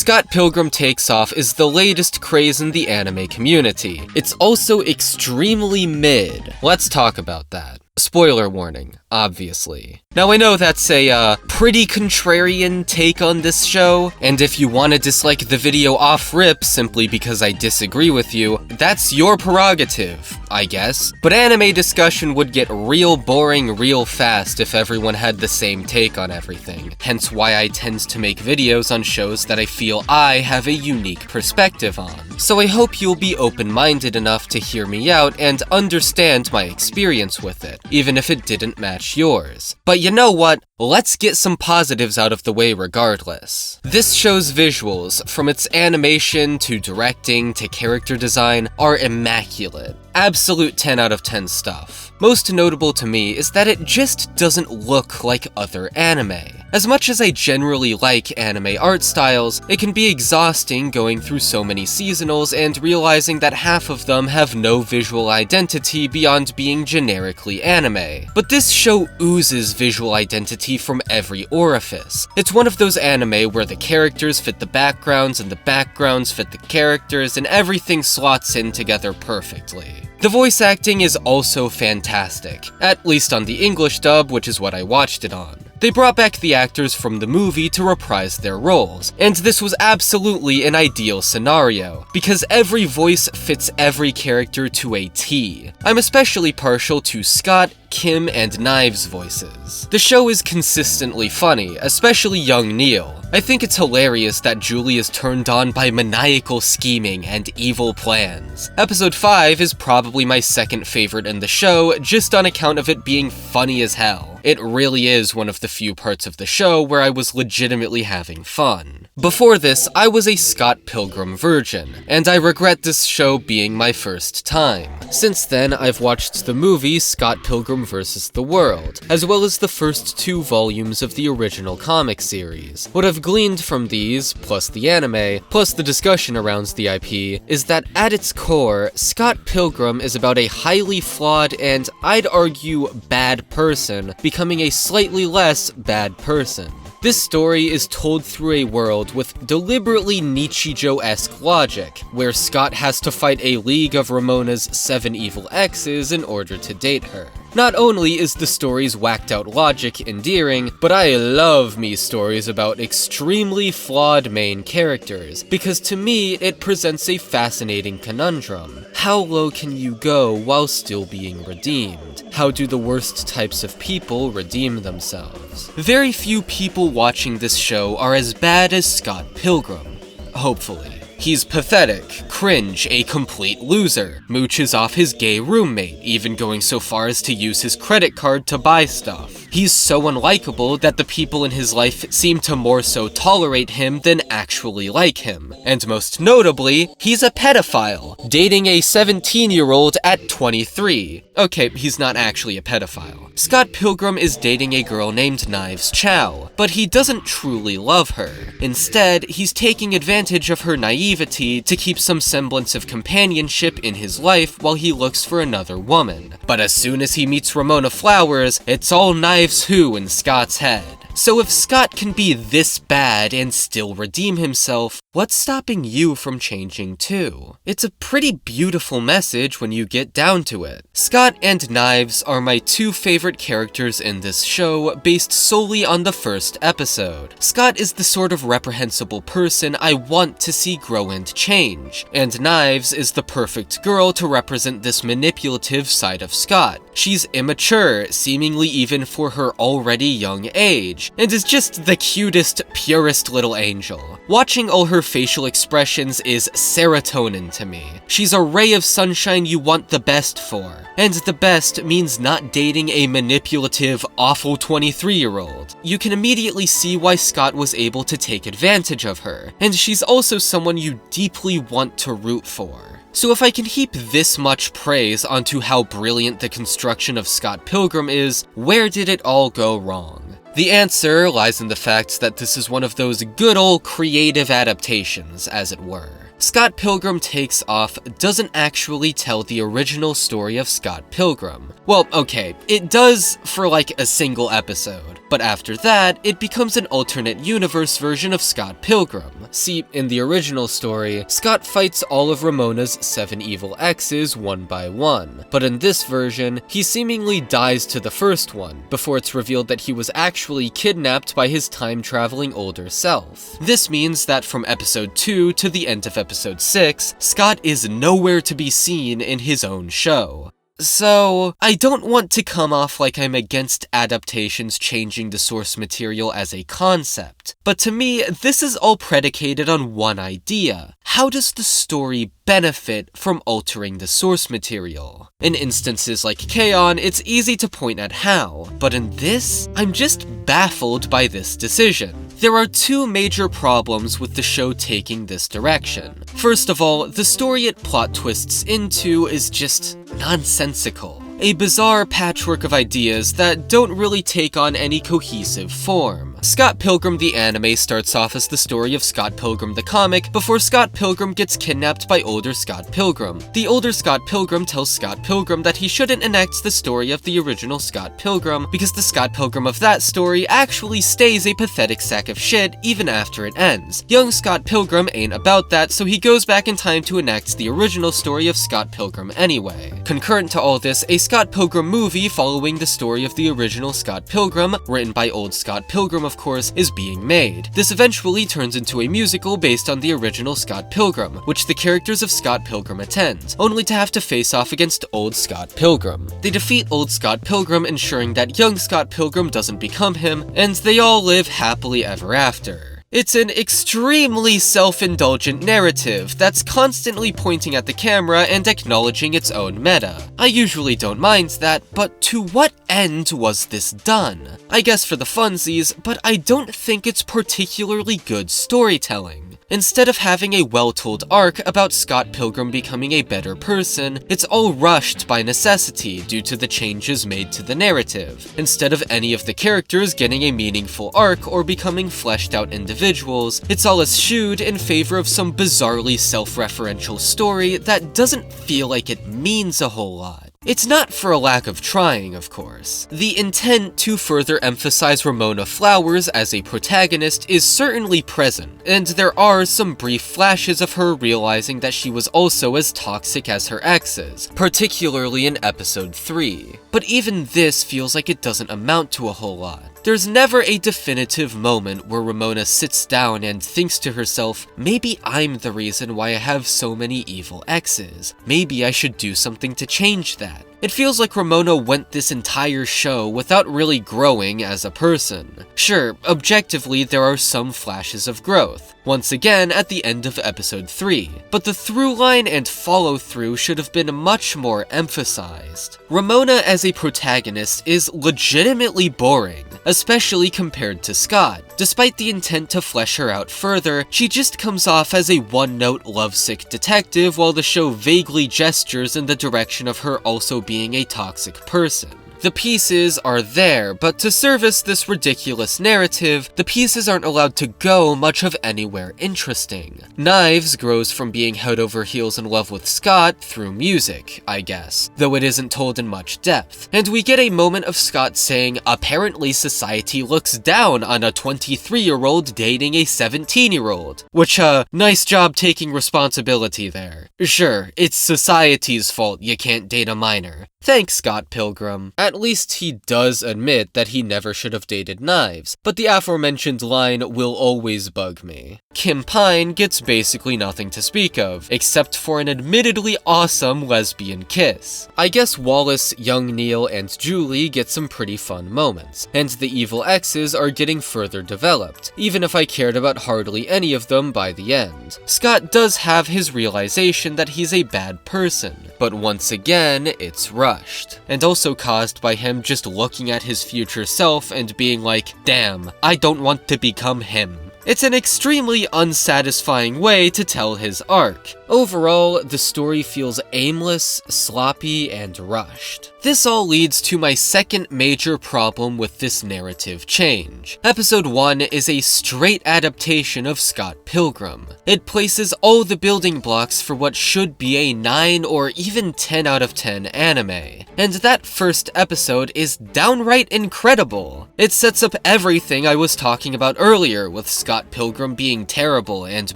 Scott Pilgrim Takes Off is the latest craze in the anime community. It's also extremely mid. Let's talk about that. Spoiler warning, obviously. Now I know that's a pretty contrarian take on this show, and if you want to dislike the video off rip simply because I disagree with you, that's your prerogative, I guess. But anime discussion would get real boring real fast if everyone had the same take on everything, hence why I tend to make videos on shows that I feel I have a unique perspective on. So I hope you'll be open-minded enough to hear me out and understand my experience with it, even if it didn't match yours. But you know what? Let's get some positives out of the way regardless. This show's visuals, from its animation to directing to character design, are immaculate. Absolute 10 out of 10 stuff. Most notable to me is that it just doesn't look like other anime. As much as I generally like anime art styles, it can be exhausting going through so many seasonals and realizing that half of them have no visual identity beyond being generically anime. But this show oozes visual identity from every orifice. It's one of those anime where the characters fit the backgrounds and the backgrounds fit the characters and everything slots in together perfectly. The voice acting is also fantastic, at least on the English dub, which is what I watched it on. They brought back the actors from the movie to reprise their roles, and this was absolutely an ideal scenario, because every voice fits every character to a T. I'm especially partial to Scott, Kim, and Knives' voices. The show is consistently funny, especially young Neil. I think it's hilarious that Julie is turned on by maniacal scheming and evil plans. Episode 5 is probably my second favorite in the show, just on account of it being funny as hell. It really is one of the few parts of the show where I was legitimately having fun. Before this, I was a Scott Pilgrim virgin, and I regret this show being my first time. Since then, I've watched the movie Scott Pilgrim vs. the World, as well as the first 2 volumes of the original comic series. What I've gleaned from these, plus the anime, plus the discussion around the IP, is that at its core, Scott Pilgrim is about a highly flawed and, I'd argue, bad person becoming a slightly less bad person. This story is told through a world with deliberately Nichijou-esque logic, where Scott has to fight a league of Ramona's 7 evil exes in order to date her. Not only is the story's whacked-out logic endearing, but I love me stories about extremely flawed main characters, because to me, it presents a fascinating conundrum. How low can you go while still being redeemed? How do the worst types of people redeem themselves? Very few people watching this show are as bad as Scott Pilgrim. Hopefully. He's pathetic, cringe, a complete loser, mooches off his gay roommate, even going so far as to use his credit card to buy stuff. He's so unlikable that the people in his life seem to more so tolerate him than actually like him. And most notably, he's a pedophile, dating a 17-year-old at 23. Okay, he's not actually a pedophile. Scott Pilgrim is dating a girl named Knives Chau, but he doesn't truly love her. Instead, he's taking advantage of her naivety to keep some semblance of companionship in his life while he looks for another woman. But as soon as he meets Ramona Flowers, it's all Knives Who in Scott's head. So if Scott can be this bad and still redeem himself, what's stopping you from changing too? It's a pretty beautiful message when you get down to it. Scott and Knives are my 2 favorite characters in this show based solely on the first episode. Scott is the sort of reprehensible person I want to see grow and change, and Knives is the perfect girl to represent this manipulative side of Scott. She's immature, seemingly even for her already young age, and is just the cutest, purest little angel. Watching all her facial expressions is serotonin to me. She's a ray of sunshine you want the best for. And the best means not dating a manipulative, awful 23-year-old. You can immediately see why Scott was able to take advantage of her, and she's also someone you deeply want to root for. So if I can heap this much praise onto how brilliant the construction of Scott Pilgrim is, where did it all go wrong? The answer lies in the fact that this is one of those good old creative adaptations, as it were. Scott Pilgrim Takes Off doesn't actually tell the original story of Scott Pilgrim. Well, okay, it does for like a single episode, but after that, it becomes an alternate universe version of Scott Pilgrim. See, in the original story, Scott fights all of Ramona's 7 evil exes one by one, but in this version, he seemingly dies to the first one, before it's revealed that he was actually kidnapped by his time-traveling older self. This means that from episode 2 to the end of episode 6, Scott is nowhere to be seen in his own show. So, I don't want to come off like I'm against adaptations changing the source material as a concept, but to me, this is all predicated on one idea. How does the story benefit from altering the source material? In instances like K-On!, it's easy to point at how, but in this, I'm just baffled by this decision. There are 2 major problems with the show taking this direction. First of all, the story it plot twists into is just nonsensical. A bizarre patchwork of ideas that don't really take on any cohesive form. Scott Pilgrim the anime starts off as the story of Scott Pilgrim the comic before Scott Pilgrim gets kidnapped by older Scott Pilgrim. The older Scott Pilgrim tells Scott Pilgrim that he shouldn't enact the story of the original Scott Pilgrim because the Scott Pilgrim of that story actually stays a pathetic sack of shit even after it ends. Young Scott Pilgrim ain't about that, so he goes back in time to enact the original story of Scott Pilgrim anyway. Concurrent to all this, a Scott Pilgrim movie following the story of the original Scott Pilgrim, written by old Scott Pilgrim of course, is being made. This eventually turns into a musical based on the original Scott Pilgrim, which the characters of Scott Pilgrim attend, only to have to face off against old Scott Pilgrim. They defeat old Scott Pilgrim, ensuring that young Scott Pilgrim doesn't become him, and they all live happily ever after. It's an extremely self-indulgent narrative that's constantly pointing at the camera and acknowledging its own meta. I usually don't mind that, but to what end was this done? I guess for the funsies, but I don't think it's particularly good storytelling. Instead of having a well-told arc about Scott Pilgrim becoming a better person, it's all rushed by necessity due to the changes made to the narrative, instead of any of the characters getting a meaningful arc or becoming fleshed out individuals. It's all eschewed in favor of some bizarrely self-referential story that doesn't feel like it means a whole lot. It's not for a lack of trying, of course. The intent to further emphasize Ramona Flowers as a protagonist is certainly present, and there are some brief flashes of her realizing that she was also as toxic as her exes, particularly in episode 3. But even this feels like it doesn't amount to a whole lot. There's never a definitive moment where Ramona sits down and thinks to herself, maybe I'm the reason why I have so many evil exes. Maybe I should do something to change that. It feels like Ramona went this entire show without really growing as a person. Sure, objectively there are some flashes of growth, once again at the end of episode 3, but the through line and follow through should have been much more emphasized. Ramona as a protagonist is legitimately boring, especially compared to Scott. Despite the intent to flesh her out further, she just comes off as a one-note lovesick detective while the show vaguely gestures in the direction of her also being a toxic person. The pieces are there, but to service this ridiculous narrative, the pieces aren't allowed to go much of anywhere interesting. Knives grows from being head over heels in love with Scott through music, I guess, though it isn't told in much depth. And we get a moment of Scott saying, apparently society looks down on a 23-year-old dating a 17-year-old. Which, nice job taking responsibility there. Sure, it's society's fault you can't date a minor. Thanks, Scott Pilgrim. At least he does admit that he never should have dated Knives, but the aforementioned line will always bug me. Kim Pine gets basically nothing to speak of, except for an admittedly awesome lesbian kiss. I guess Wallace, young Neil, and Julie get some pretty fun moments, and the evil exes are getting further developed, even if I cared about hardly any of them by the end. Scott does have his realization that he's a bad person, but once again, it's rushed, and also caused by him just looking at his future self and being like, damn, I don't want to become him. It's an extremely unsatisfying way to tell his arc. Overall, the story feels aimless, sloppy, and rushed. this all leads to my second major problem with this narrative change. Episode 1 is a straight adaptation of Scott Pilgrim. It places all the building blocks for what should be a 9 or even 10 out of 10 anime. And that first episode is downright incredible. It sets up everything I was talking about earlier with Scott Pilgrim being terrible and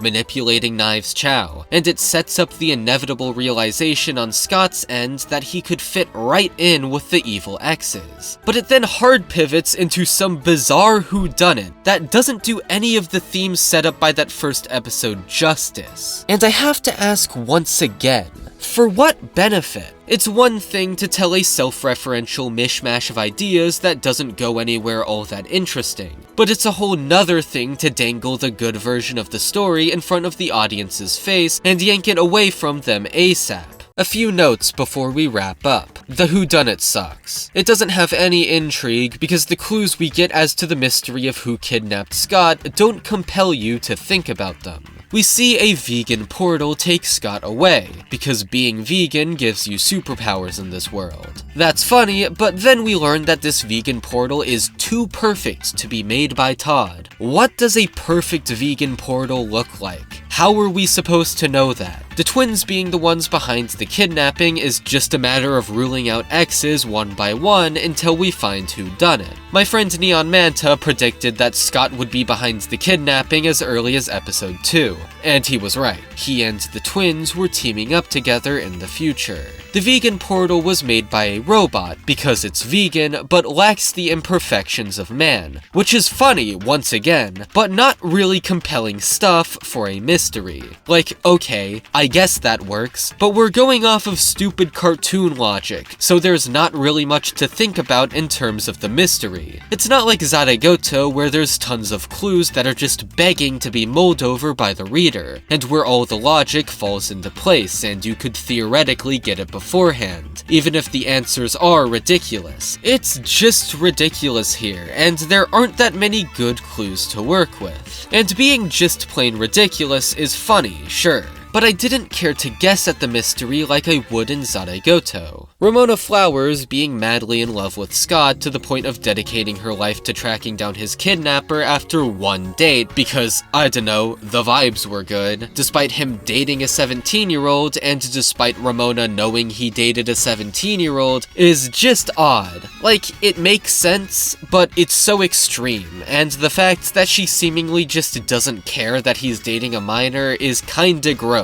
manipulating Knives Chau, and it sets up the inevitable realization on Scott's end that he could fit right in with the evil exes. But it then hard pivots into some bizarre whodunit that doesn't do any of the themes set up by that first episode justice. And I have to ask once again, for what benefit? It's one thing to tell a self-referential mishmash of ideas that doesn't go anywhere all that interesting, but it's a whole nother thing to dangle the good version of the story in front of the audience's face and yank it away from them ASAP. A few notes before we wrap up. The whodunit sucks. It doesn't have any intrigue because the clues we get as to the mystery of who kidnapped Scott don't compel you to think about them. We see a vegan portal take Scott away, because being vegan gives you superpowers in this world. That's funny, but then we learn that this vegan portal is too perfect to be made by Todd. What does a perfect vegan portal look like? How are we supposed to know that? The twins being the ones behind the kidnapping is just a matter of ruling out exes one by one until we find who done it. My friend Neon Manta predicted that Scott would be behind the kidnapping as early as episode 2, and he was right. He and the twins were teaming up together in the future. The vegan portal was made by a robot because it's vegan but lacks the imperfections of man, which is funny once again, but not really compelling stuff for a mystery. Like, okay, I guess that works, but we're going off of stupid cartoon logic, so there's not really much to think about in terms of the mystery. It's not like Zaregoto where there's tons of clues that are just begging to be mulled over by the reader, and where all the logic falls into place and you could theoretically get it beforehand, even if the answers are ridiculous. It's just ridiculous here, and there aren't that many good clues to work with. And being just plain ridiculous is funny, sure, but I didn't care to guess at the mystery like I would in Zaregoto. Ramona Flowers being madly in love with Scott to the point of dedicating her life to tracking down his kidnapper after one date because, I dunno, the vibes were good, despite him dating a 17-year-old and despite Ramona knowing he dated a 17-year-old, is just odd. Like, it makes sense, but it's so extreme, and the fact that she seemingly just doesn't care that he's dating a minor is kinda gross.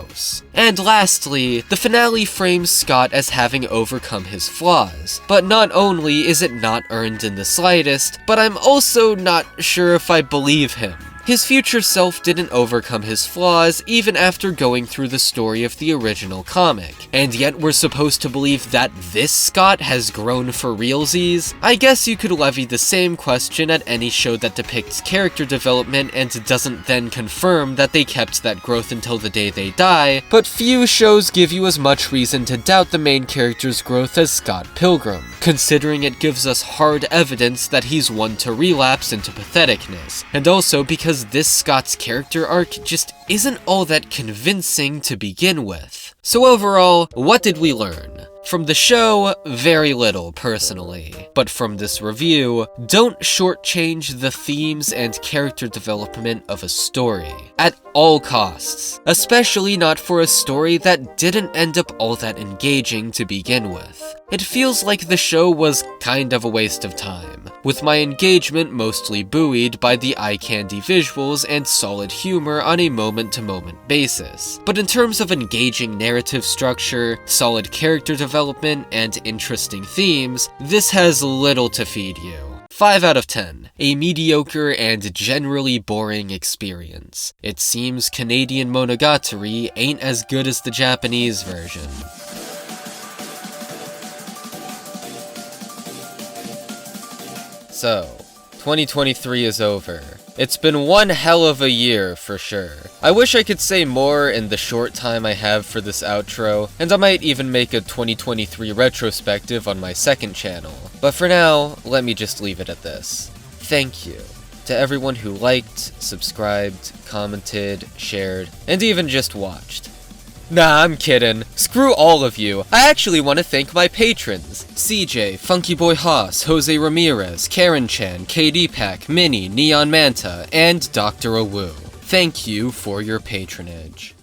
And lastly, the finale frames Scott as having overcome his flaws, but not only is it not earned in the slightest, but I'm also not sure if I believe him. His future self didn't overcome his flaws even after going through the story of the original comic, and yet we're supposed to believe that this Scott has grown for realsies? I guess you could levy the same question at any show that depicts character development and doesn't then confirm that they kept that growth until the day they die, but few shows give you as much reason to doubt the main character's growth as Scott Pilgrim, considering it gives us hard evidence that he's one to relapse into patheticness, and also because this Scott's character arc just isn't all that convincing to begin with. So overall, what did we learn? From the show, very little personally, but from this review, don't shortchange the themes and character development of a story, at all costs, especially not for a story that didn't end up all that engaging to begin with. It feels like the show was kind of a waste of time, with my engagement mostly buoyed by the eye candy visuals and solid humor on a moment-to-moment basis. But in terms of engaging narrative structure, solid character development, and interesting themes, this has little to feed you. 5 out of 10. A mediocre and generally boring experience. It seems Canadian Monogatari ain't as good as the Japanese version. So, 2023 is over. It's been one hell of a year, for sure. I wish I could say more in the short time I have for this outro, and I might even make a 2023 retrospective on my second channel. But for now, let me just leave it at this. Thank you to everyone who liked, subscribed, commented, shared, and even just watched. Nah, I'm kidding. Screw all of you. I actually want to thank my patrons. CJ, Funky Boy Haas, Jose Ramirez, Karen Chan, KD Pack, Minnie, Neon Manta, and Dr. Awu. Thank you for your patronage.